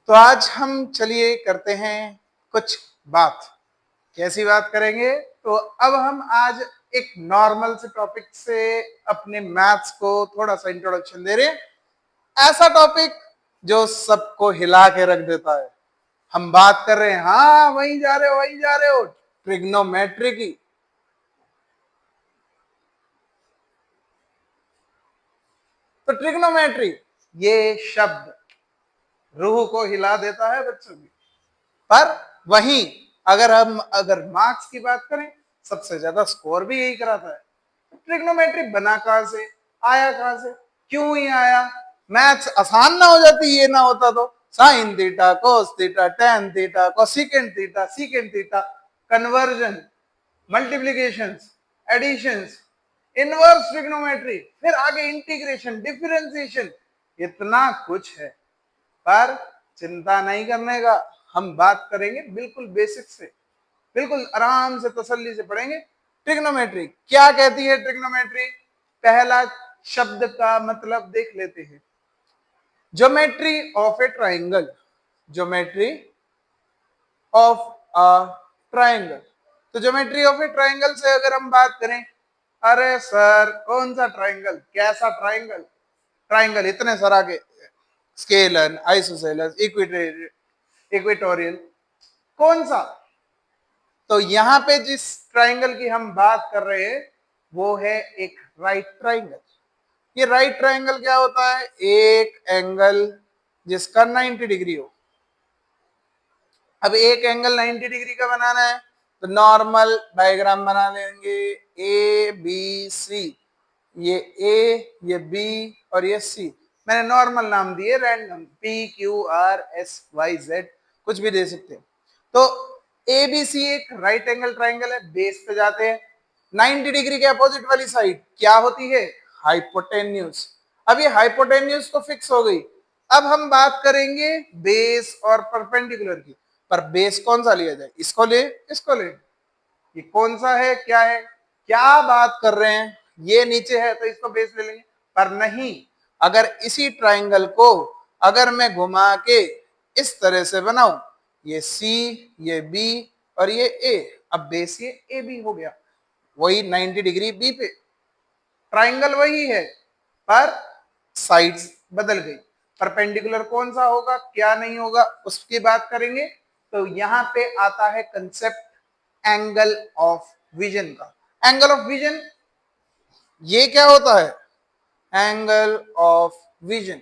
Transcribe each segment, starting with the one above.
तो आज हम चलिए करते हैं कुछ बात। कैसी बात करेंगे? तो अब हम आज एक नॉर्मल से टॉपिक से अपने मैथ्स को थोड़ा सा इंट्रोडक्शन दे रहे हैं। ऐसा टॉपिक जो सबको हिला के रख देता है। हम बात कर रहे हैं, हाँ वहीं जा रहे हो, ट्रिग्नोमेट्री की। तो ट्रिग्नोमेट्री ये शब्द रूह को हिला देता है बच्चों की। पर वहीं अगर मार्क्स की बात करें, सबसे ज्यादा स्कोर भी यही कराता है। ट्रिग्नोमेट्री बना कहां से, आया कहां से, क्यों ही आया? मैथ्स आसान ना हो जाती ये ना होता तो। Sine theta, cos theta, tan theta, cosecant theta, secant theta, conversion, multiplications, additions, inverse trigonometry, फिर आगे इंटीग्रेशन, डिफरेंशिएशन, इतना कुछ है। पर चिंता नहीं करने का, हम बात करेंगे बिल्कुल बेसिक से, बिल्कुल आराम से तसल्ली से पढ़ेंगे। ट्रिग्नोमेट्री क्या कहती है? ट्रिग्नोमेट्री पहला शब्द का मतलब देख लेते हैं। Geometry of A triangle, geometry of a triangle. तो ज्योमेट्री ऑफ ए ट्राइंगल से अगर हम बात करें, अरे सर कौन सा ट्राइंगल, कैसा ट्राइंगल? ट्राइंगल इतने सारा के, स्केलन, आइसोसेलेस, इक्वेटोरियल, कौन सा? तो यहाँ पे जिस ट्राइंगल की हम बात कर रहे हैं वो है एक राइट ट्राइंगल। ये राइट ट्राइंगल क्या होता है? एक एंगल जिसका 90 डिग्री हो। अब एक एंगल 90 डिग्री का बनाना है तो नॉर्मल डायग्राम बना लेंगे, ए बी सी। ये ए, ये बी और ये सी। मैंने नॉर्मल नाम दिए, random, P Q R S Y Z, कुछ भी दे सकते हैं। तो ए बी सी एक राइट एंगल ट्राइंगल है। बेस पे जाते हैं, 90 डिग्री के अपोजिट वाली साइड क्या होती है? हाइपोटेन्यूज। अब ये हाइपोटेन्यूज तो फिक्स हो गई। अब हम बात करेंगे बेस और परपेंडिकुलर की। पर बेस कौन सा लिया जाए? इसको ले, इसको ले, ये कौन सा है, क्या है, क्या बात कर रहे हैं? ये नीचे है तो इसको बेस ले लेंगे। पर नहीं, अगर इसी ट्राइंगल को अगर मैं घुमा के इस तरह से बनाऊं, ये सी, ये बी और ये ए, अब बेस ये ए बी हो गया, वही 90 डिग्री बी पे। ट्राइंगल वही है पर साइड्स बदल गई। परपेंडिकुलर कौन सा होगा, क्या नहीं होगा, उसकी बात करेंगे। तो यहाँ पे आता है कंसेप्ट एंगल ऑफ विजन का। एंगल ऑफ विजन ये क्या होता है? Angle of vision.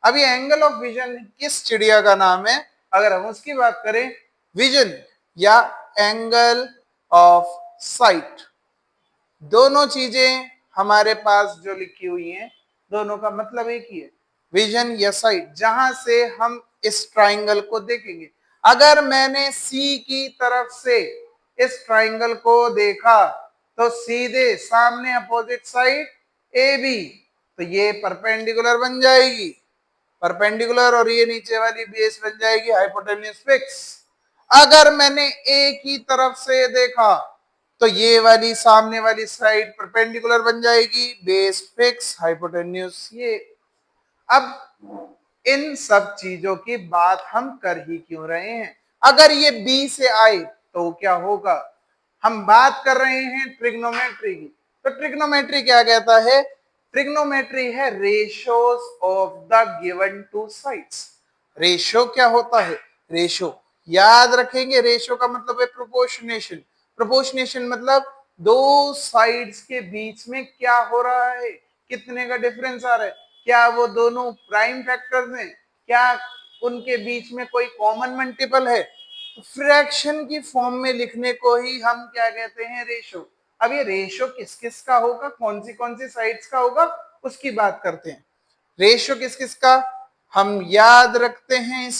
अब ये एंगल ऑफ विजन किस चिड़िया का नाम है? अगर हम उसकी बात करें, विजन या एंगल ऑफ साइट, दोनों चीजें हमारे पास जो लिखी हुई हैं, दोनों का मतलब एक ही है, विजन या साइट, जहां से हम इस ट्राइंगल को देखेंगे। अगर मैंने सी की तरफ से इस ट्राइंगल को देखा तो सीधे सामने अपोजिट साइड ए बी, तो ये परपेंडिकुलर बन जाएगी, परपेंडिकुलर, और ये नीचे वाली बेस बन जाएगी हाइपोटेन्यूज फिक्स। अगर मैंने ए की तरफ से देखा तो ये वाली सामने वाली साइड परपेंडिकुलर बन जाएगी, बेस फिक्स, हाइपोटेन्यूज ये। अब इन सब चीजों की बात हम कर ही क्यों रहे हैं? अगर ये बी से आए तो क्या होगा? हम बात कर रहे हैं ट्रिग्नोमेट्री की। तो ट्रिग्नोमेट्री क्या कहता है? ट्रिग्नोमेट्री है ratios of the given two sides. Ratio क्या होता है? रेशियो याद रखेंगे, रेशियो का मतलब है प्रोपोर्शनेशन। प्रोपोर्शनेशन मतलब दो साइड्स के बीच में क्या हो रहा है, कितने का डिफरेंस आ रहा है, क्या वो दोनों प्राइम फैक्टर्स हैं, क्या उनके बीच में कोई कॉमन मल्टीपल है। फ्रैक्शन की फॉर्म में लिखने को ही हम क्या कहते हैं? रेशो। अब ये रेशो किस किस का होगा, कौन सी साइड्स का होगा, उसकी बात करते हैं। रेशो किस किस का हम याद रखते हैं, इस